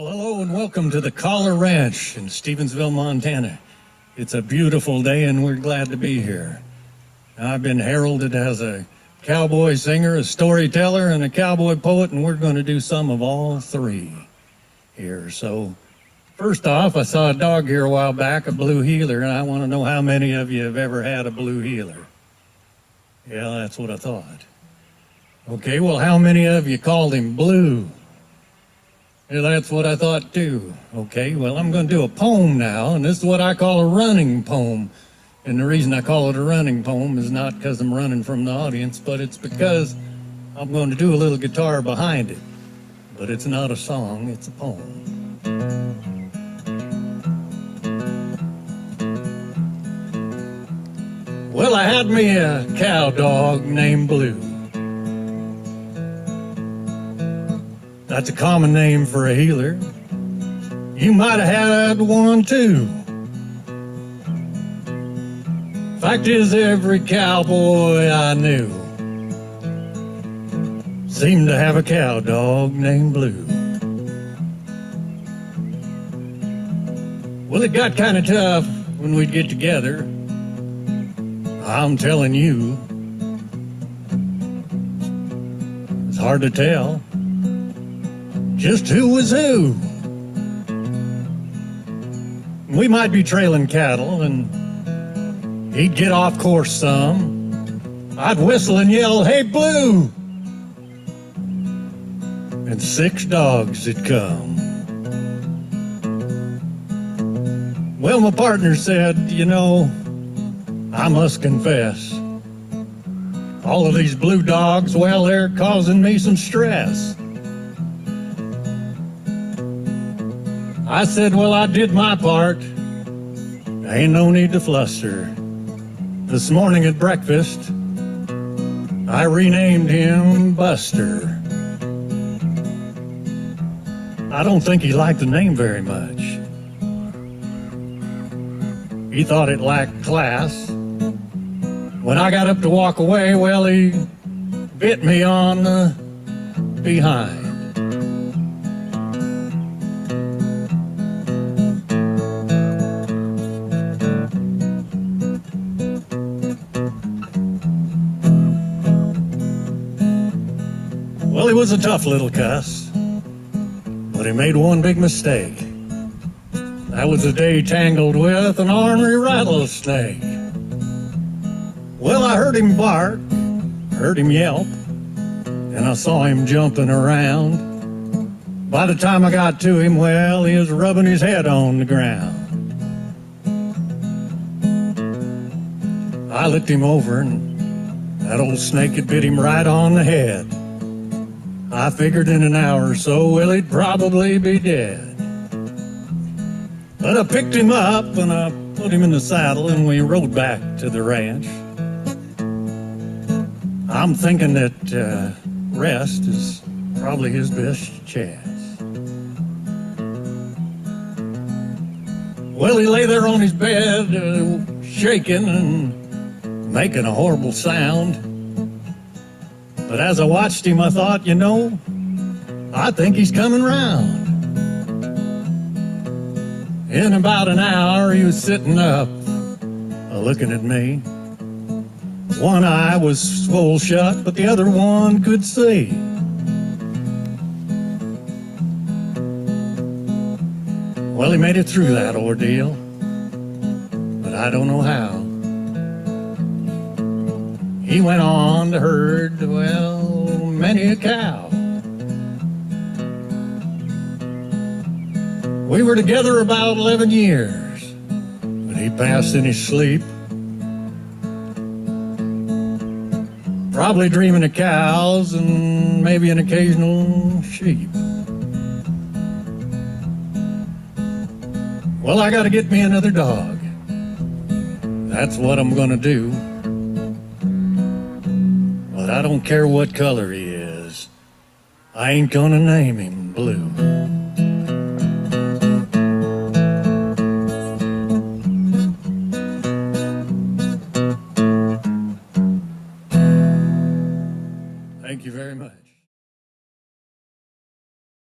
Well, hello and welcome to the Collar Ranch in Stevensville, Montana. It's a beautiful day and we're glad to be here. I've been heralded as a cowboy singer, a storyteller, and a cowboy poet, and we're going to do some of all three here. So, first off, I saw a dog here a while back, a blue heeler, and I want to know how many of you have ever had a blue heeler. Yeah, that's what I thought. Okay, well, how many of you called him Blue? Yeah, that's what I thought too. Okay, well, I'm going to do a poem now, and this is what I call a running poem. And the reason I call it a running poem is not because I'm running from the audience, but it's because I'm going to do a little guitar behind it. But it's not a song, it's a poem. Well, I had me a cow dog named Blue. That's a common name for a heeler. You might have had one too. Fact is, every cowboy I knew seemed to have a cow dog named Blue. Well, it got kind of tough when we'd get together. I'm telling you, it's hard to tell just who was who. We might be trailing cattle and he'd get off course some. I'd whistle and yell, "Hey, Blue!" And 6 dogs had come. Well, my partner said, "You know, I must confess, all of these blue dogs, well, they're causing me some stress." I said, "Well, I did my part. Ain't no need to fluster. This morning at breakfast, I renamed him Buster." I don't think he liked the name very much. He thought it lacked class. When I got up to walk away, well, he bit me on the behind. Well, he was a tough little cuss, but he made one big mistake. That was the day he tangled with an ornery rattlesnake. Well, I heard him bark, heard him yelp, and I saw him jumping around. By the time I got to him, well, he was rubbing his head on the ground. I looked him over, and that old snake had bit him right on the head. I figured in an hour or so, well, he'd probably be dead. But I picked him up and I put him in the saddle and we rode back to the ranch. I'm thinking that rest is probably his best chance. Well, he lay there on his bed, shaking and making a horrible sound. But as I watched him, I thought, you know, I think he's coming round. In about an hour, he was sitting up, looking at me. One eye was swole shut, but the other one could see. Well, he made it through that ordeal, but I don't know how. He went on to herd, well, many a cow. We were together about 11 years, but he passed in his sleep, probably dreaming of cows and maybe an occasional sheep. Well, I gotta get me another dog. That's what I'm gonna do. But I don't care what color he is. I ain't gonna name him Blue.